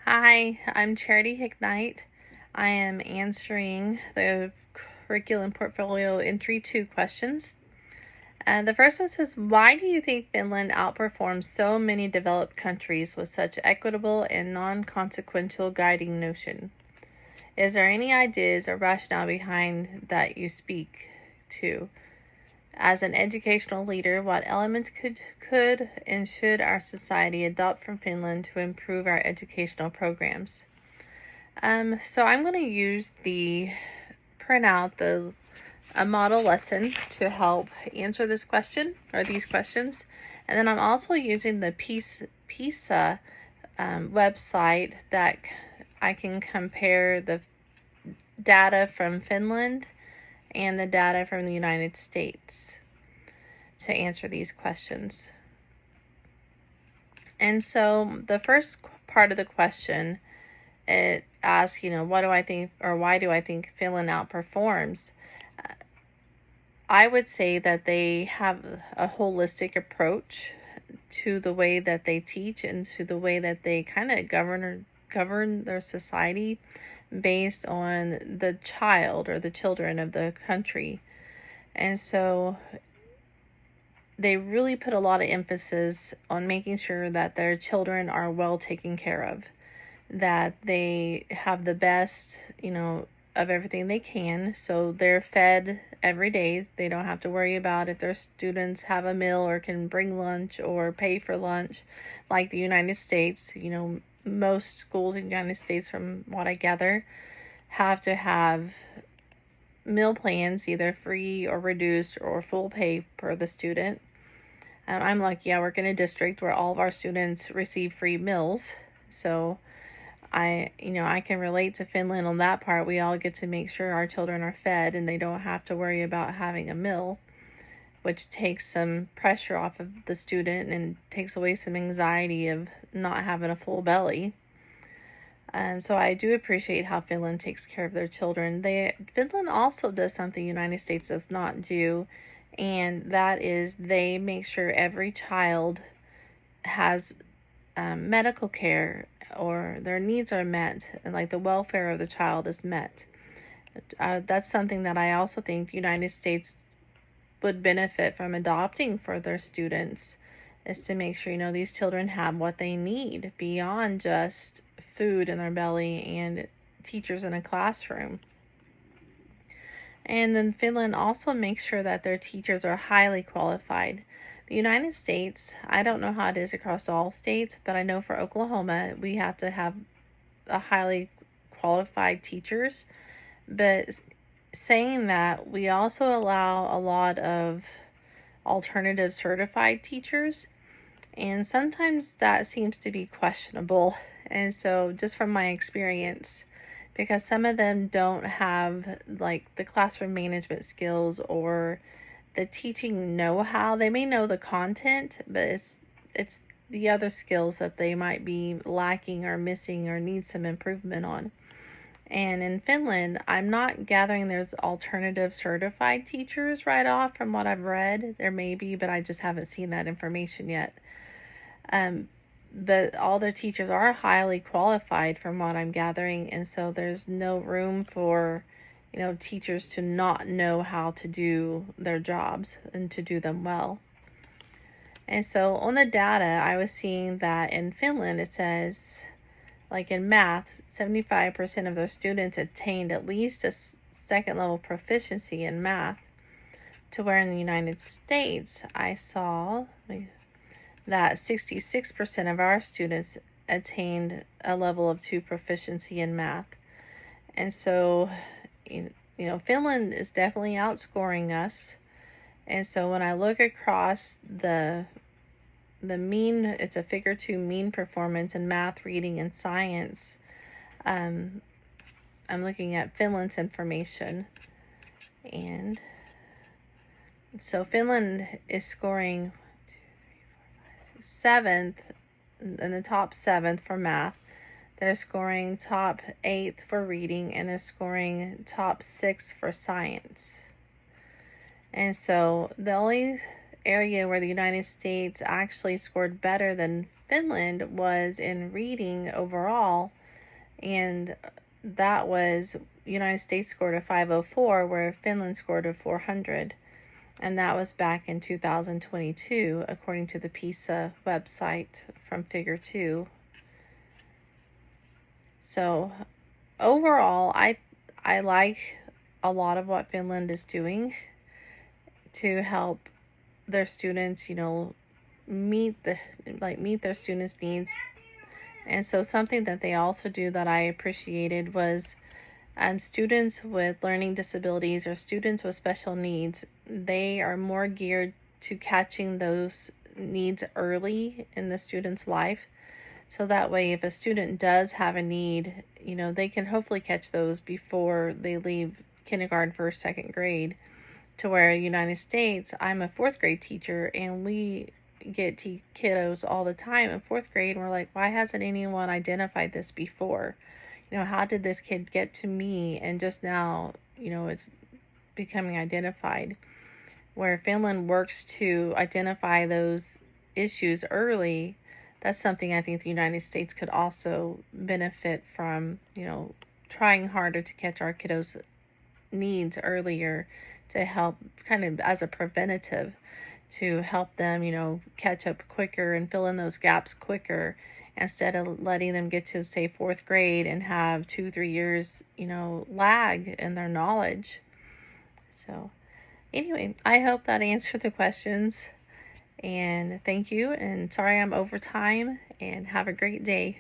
Hi, I'm Charity Hicknight. I am answering the curriculum portfolio entry 2 questions. The first one says, why do you think Finland outperforms so many developed countries with such equitable and non-consequential guiding notion? Is there any ideas or rationale behind that you speak to? As an educational leader, what elements could and should our society adopt from Finland to improve our educational programs? So I'm going to use a model lesson to help answer this question or these questions. And then I'm also using the PISA website that I can compare the data from Finland and the data from the United States to answer these questions. And so the first part of the question, it asks, what do I think, or why do I think Finland outperforms? I would say that they have a holistic approach to the way that they teach and to the way that they kind of govern their society based on the child or the children of the country. And so they really put a lot of emphasis on making sure that their children are well taken care of, that they have the best, of everything they can. So they're fed every day. They don't have to worry about if their students have a meal or can bring lunch or pay for lunch like the United States. Most schools in the United States, from what I gather, have to have meal plans, either free or reduced or full pay per the student. I'm lucky. I work in a district where all of our students receive free meals. So I can relate to Finland on that part. We all get to make sure our children are fed and they don't have to worry about having a meal, which takes some pressure off of the student and takes away some anxiety of not having a full belly. So I do appreciate how Finland takes care of their children. Finland also does something the United States does not do, and that is they make sure every child has medical care or their needs are met, and like the welfare of the child is met. That's something that I also think the United States would benefit from adopting for their students, is to make sure, these children have what they need beyond just food in their belly and teachers in a classroom. And then Finland also makes sure that their teachers are highly qualified. The United States, I don't know how it is across all states, but I know for Oklahoma, we have to have a highly qualified teachers. But saying that, we also allow a lot of alternative certified teachers, and sometimes that seems to be questionable. And so just from my experience, because some of them don't have like the classroom management skills or the teaching know-how. They may know the content, but it's the other skills that they might be lacking or missing or need some improvement on. And in Finland, I'm not gathering there's alternative certified teachers right off from what I've read. There may be, but I just haven't seen that information yet. But all their teachers are highly qualified from what I'm gathering, and so there's no room for teachers to not know how to do their jobs and to do them well. And so on the data, I was seeing that in Finland, it says, like in math, 75% of their students attained at least a second level proficiency in math, to where in the United States, I saw that 66% of our students attained a level of 2 proficiency in math. And so, Finland is definitely outscoring us. And so when I look across the mean, it's a figure 2 mean performance in math, reading, and science. I'm looking at Finland's information. And so Finland is scoring 7th, in the top 7th for math. They're scoring top 8th for reading, and they're scoring top 6th for science. And so the only area where the United States actually scored better than Finland was in reading overall, and that was United States scored a 504 where Finland scored a 400, and that was back in 2022 according to the PISA website from Figure 2. So overall, I like a lot of what Finland is doing to help their students, meet their students' needs. And so something that they also do that I appreciated was students with learning disabilities or students with special needs, they are more geared to catching those needs early in the student's life. So that way, if a student does have a need, they can hopefully catch those before they leave kindergarten, first, second grade. To where United States, I'm a fourth grade teacher, and we get kiddos all the time in fourth grade, and we're like, why hasn't anyone identified this before? How did this kid get to me? And just now, it's becoming identified. Where Finland works to identify those issues early, that's something I think the United States could also benefit from, trying harder to catch our kiddos' needs earlier to help kind of as a preventative to help them, catch up quicker and fill in those gaps quicker instead of letting them get to, say, fourth grade and have 2-3 years, lag in their knowledge. So anyway, I hope that answered the questions. And thank you. And sorry I'm over time. And have a great day.